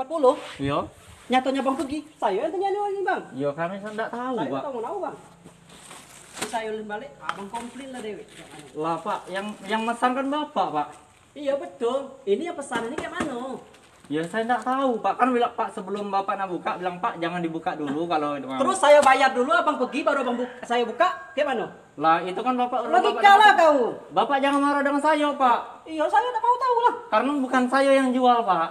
40. Iya. Nyatanya bang pergi. Saya yang tanya ini bang. Iya kami tidak tahu Saya pak. tak tahu bang. Saya ulin balik, abang komplain lah Dewi. Lah pak, yang mesan kan bapak pak. Iya betul. Ini yang pesan ini kayak mana? Ya saya tidak tahu pak, kan bilang pak sebelum bapak nak buka bilang pak jangan dibuka dulu kalau mau. Terus saya bayar dulu, abang pergi baru abang saya buka, kayak mana? Lah itu kan bapak. Logika lah kau. Bapak jangan marah dengan saya pak. Iya saya tak mau tahu lah. Karena bukan saya yang jual pak.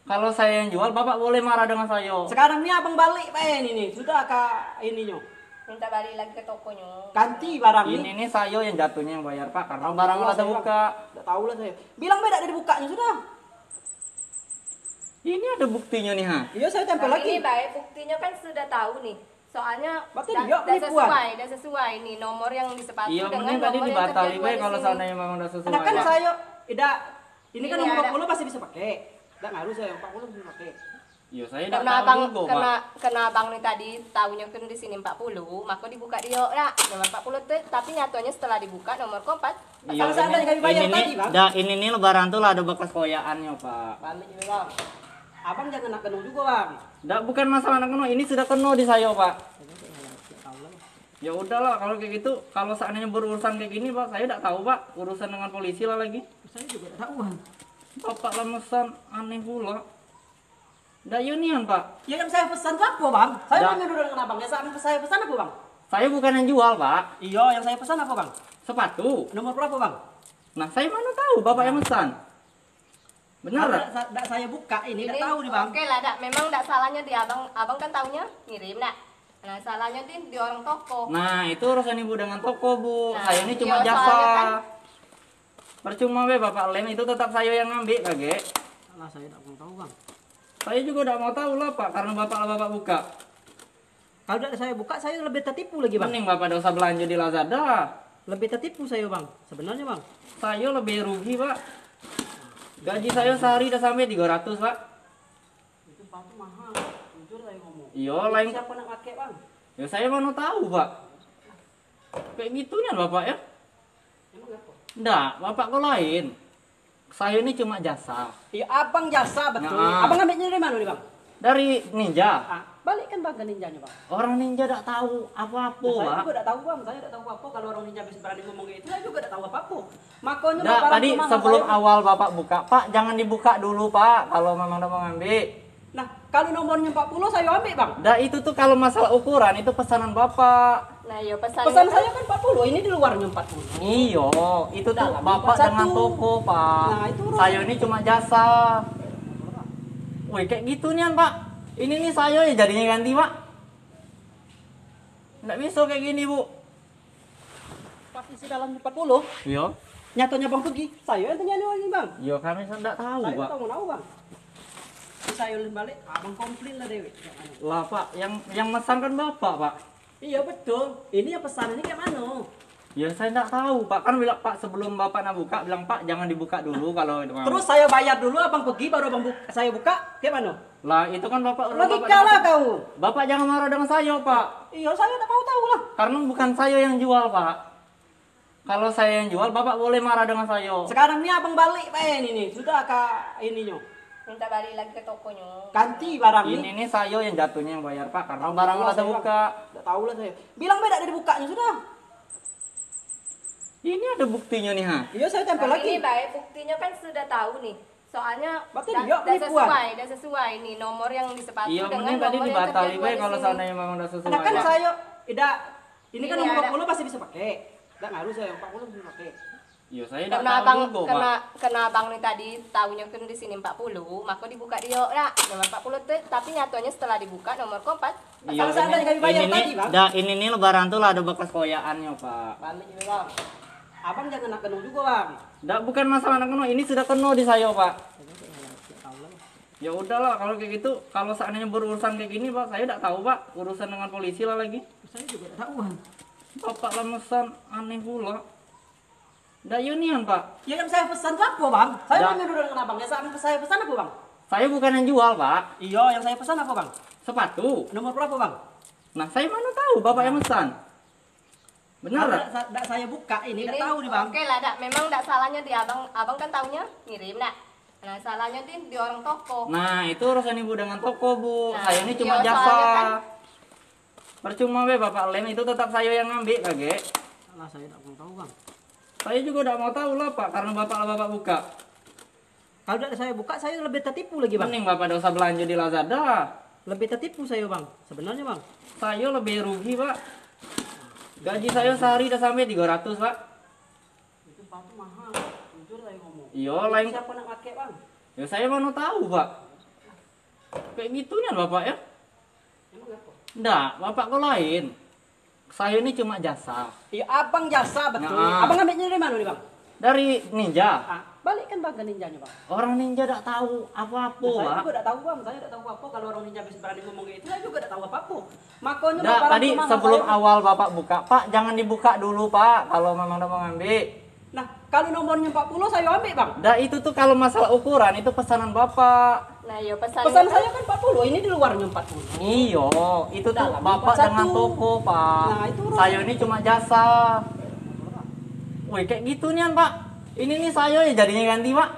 Kalau saya yang jual bapak boleh marah dengan saya. Sekarang ini abang balik pak ini nih, sudah kak ininya. Minta balik lagi ke tokonya. Ganti barang Ini saya yang jatuhnya yang bayar pak, karena barang udah terbuka. Tak tahu lah saya. Bilang beda dari bukanya sudah. Ini ada buktinya nih ha. Iya saya tempel Tapi lagi. ini baik, buktinya kan sudah tahu nih. Soalnya Berarti dah dia penipuan. sesuai nih nomor yang di sepatu Iya dengan mending tadi nomor yang dibatali terjadwal we di kalau sini. seandainya memang udah sesuai. Ada kan Pak. saya tidak ini kan Ini nomor ada. 20 pasti bisa pakai. Enggak ngaruh saya 40 bisa pakai. Iya saya tidak Karena tahu abang juga pak. karena abang nih tadi tahunya kan di sini 40, maka dibuka dia lah nomor 40 tuh, tapi nyatanya setelah dibuka nomor 4. Iya, Kalau seandainya kami bayar ini tadi, nih, Bang. ini nih lebaran tuh lah ada bekas koyaannya pak. Balik ini bang. Abang jangan nak kenung juga bang. Nggak, bukan masalah anak keno, ini sudah keno di saya pak. Ya udahlah kalau kayak gitu, kalau seandainya berurusan kayak gini pak, saya tidak tahu pak, urusan dengan polisi lah lagi. Saya juga tak tahu bang. Bapak lemesan aneh pula. Nggak union pak. Ya yang saya pesan itu apa bang? Saya Dah. mau dulu dengan abang. Ya saya pesan apa bang? Saya bukan yang jual pak, Iya yang saya pesan apa bang? sepatu. Nomor berapa bang? Nah saya mana tahu bapak yang mesan. Benar nggak? Tidak saya buka ini tidak tahu nih bang. Oke lah, memang enggak salahnya di abang kan taunya ngirim nak. Nah, salahnya di orang toko. Nah itu urusan ibu dengan toko bu. Nah, Saya ini cuma iya, jasa. soalnya kan. Percuma be bapak lem itu tetap saya yang ngambil kage. Alah saya tidak mau tahu bang. Saya juga tidak mau tahu lah pak, karena bapak buka. Kalau tidak saya buka saya lebih tertipu lagi bang. Mending bapak tidak usah belanja di Lazada. Lebih tertipu saya bang. Sebenarnya bang. Saya lebih rugi pak. Gaji saya sehari udah sampai 300 pak. Itu sepatu mahal. Jujur saya ngomong. Iya lain. Siapa nak pakai bang? Ya saya mana tahu pak. Kayak gitunya bapak ya. Emang apa? Enggak, bapak kok lain. Saya ini cuma jasa. Iya abang jasa betul. Nah. Abang ambilnya dari mana nih bang? Dari ninja. Ah, balik kan bang ke ninjanya bang. Orang ninja tidak tahu apa-apa Saya pak. juga tidak tahu bang, saya tidak tahu apa kalau orang ninja bisa berani ngomong gitu, saya juga tidak tahu apa-apa. Makanya Nggak, barang tadi rumah sebelum saya- awal bapak buka, pak jangan dibuka dulu pak, kalau memang udah mau ngambil. Nah, kalau nomornya 40 saya ambil bang. Nah itu tuh kalau masalah ukuran itu pesanan bapak. Nah, ya pesan Pesan saya kan 40, ini di luarnya 40. Iyo, itu tuh Dalam bapak 41. dengan toko pak. Nah, itu urusan. Saya ini cuma jasa. Wih kayak gitu nih pak. Ini nih saya ya jadinya ganti pak. Nggak bisa kayak gini bu. Pas isi dalam 40, Iya. nyatanya bang pergi. Saya yang tanya ini bang. Iya kami tidak tahu Saya pak. tak tahu bang. Saya ulin balik, abang komplain lah Dewi. Lah pak, yang mesan kan bapak pak. Iya betul. Ini yang pesan ini kayak mana? Ya saya tidak tahu pak, kan bilang pak sebelum bapak nak buka bilang pak jangan dibuka dulu kalau mau. Terus saya bayar dulu, abang pergi baru abang saya buka, kayak mana? Lah itu kan bapak. Logika lah kau. Bapak jangan marah dengan saya pak, Iya saya tak mau tahu lah. karena bukan saya yang jual pak. Kalau saya yang jual bapak boleh marah dengan saya. Sekarang ini abang balik pak ini nih, sudah kak ininya. minta balik lagi ke tokonya. Ganti barang Ini nih saya yang jatuhnya yang bayar pak, karena barang udah terbuka. Tidak tahu lah saya. Bilang beda dari bukanya sudah. Ini ada buktinya nih ha. Iya saya tempel Tapi lagi. ini baik, buktinya kan sudah tahu nih. Soalnya Berarti dah dia penipuan. sesuai nih nomor yang di sepatu Iya dengan mending tadi nomor yang dibatali terjadwal we di kalau sini. seandainya memang udah sesuai. Ada kan Pak. saya tidak ini kan Ini nomor ada. 20 pasti bisa pakai. Tidak ngaruh saya 40 bisa pakai. Iya saya tidak Karena tahu abang juga pak. karena abang nih tadi tahunya kan di sini 40, maka dibuka dia lah nomor 40 tuh, tapi nyatanya setelah dibuka nomor 4. Iya, Kalau seandainya kami bayar ini tadi, nih, Bang. ini nih lebaran tuh lah ada bekas koyaannya pak. Balik ini bang. Abang jangan nak kenung juga bang. Nggak, bukan masalah anak keno, ini sudah keno di saya pak. Ya udahlah kalau kayak gitu, kalau seandainya berurusan kayak gini pak, saya tidak tahu pak, urusan dengan polisi lah lagi. Saya juga tidak tahu bang. Bapak lemesan aneh pula. Nggak union pak. Ya yang saya pesan itu apa bang? Saya Dah. mau dulu dengan abang. Ya saya pesan apa bang? Saya bukan yang jual pak, Iya yang saya pesan apa bang? sepatu. Nomor berapa bang? Nah saya mana tahu bapak yang mesan. Benar nggak? Tidak saya buka ini tidak tahu nih bang. Oke lah, memang enggak salahnya di abang kan taunya ngirim nak. Nah, salahnya di orang toko. Nah, itu urusan ibu dengan toko, Bu. Nah, Saya ini cuma iya, jasa. soalnya kan- Percuma be Bapak lem itu tetap saya yang ngambil, Kage. Alah, saya tidak mau tahu, Bang. Saya juga tidak mau tahu lah, Pak, karena Bapak buka. Kalau tidak saya buka, saya lebih tertipu lagi, Bang. Mending Bapak tidak usah belanja di Lazada. Lebih tertipu saya, Bang. Sebenarnya, Bang. Saya lebih rugi, Pak. Gaji saya sehari udah sampai 300, Pak. Itu sepatu mahal. Jujur saya ngomong. Iya, lain. Siapa nak pakai, Bang? Ya saya mana tahu, Pak. Kayak gitunya Bapak ya. Emang apa? Enggak, Bapak kok lain. Saya ini cuma jasa. Iya, abang jasa betul. Nah. Abang ambilnya dari mana nih, Bang? Dari ninja. Ah, balikkan Bang ke ninjanya, Bang. Orang ninja tidak tahu apa-apa, Saya Pak. juga tidak tahu, Bang. Saya tidak tahu apa kalau orang ninja bisa berani ngomong gitu. Saya juga tidak tahu apa-apa. Makanya Enggak, barang tadi cuma sebelum saya- awal Bapak buka, Pak, jangan dibuka dulu, Pak, kalau memang udah mau ngambil. Nah, kalau nomornya 40 saya ambil, Bang. Nah, itu tuh kalau masalah ukuran itu pesanan Bapak. Nah, yo pesannya Pesan kan- saya kan 40, ini di luarnya 40. Iyo, itu tuh Dalam Bapak 41. dengan toko, Pak. Nah, itu urusan. Saya ini cuma jasa. Wih, kayak gitu nih, Pak. Ini nih saya ya jadinya ganti, Pak.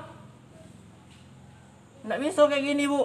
Nggak bisa kayak gini, Bu.